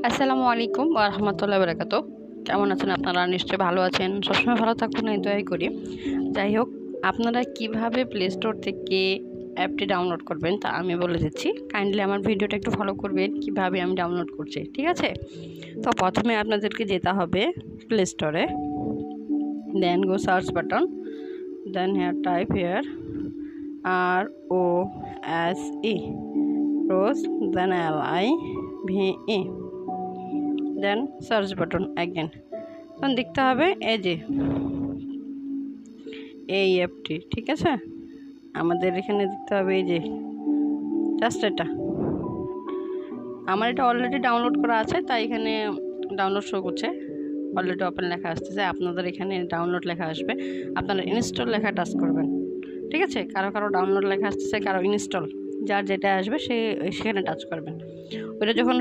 আসসালামু আলাইকুম ওয়া রাহমাতুল্লাহি ওয়া বারাকাতুহু। কেমন আছেন আপনারা? নিশ্চয়ই ভালো আছেন। সবসময় ভালো থাকুন এই দোয়াই করি। যাই হোক, আপনারা কিভাবে প্লে স্টোর থেকে অ্যাপটি ডাউনলোড করবেন তা আমি বলে দিচ্ছি। কাইন্ডলি আমার ভিডিওটা একটু ফলো করবেন কিভাবে আমি ডাউনলোড করছি, ঠিক আছে? তো প্রথমে আপনাদেরকে যেতে হবে প্লে স্টোরে, দেন গো সার্চ বাটন, দেন হেয়ার টাইপ হেয়ার ROSE রোজ, দেন LIVE, দেন সার্চ বাটন অ্যাগেন। তখন দেখতে হবে এই অ্যাপটি, ঠিক আছে? আমাদের এখানে দেখতে হবে এই যে জাস্ট এটা। আমার এটা অলরেডি ডাউনলোড করা আছে, তাই এখানে ডাউনলোড শো করছে, অলরেডি ওপেন লেখা আসতেছে। আপনাদের এখানে ডাউনলোড লেখা আসবে, আপনারা ইনস্টল লেখা টাচ করবেন, ঠিক আছে? কারো ডাউনলোড লেখা আসতেছে, কারো ইনস্টল, যার যেটা আসবে সেখানে টাচ করবেন। ওইটা যখন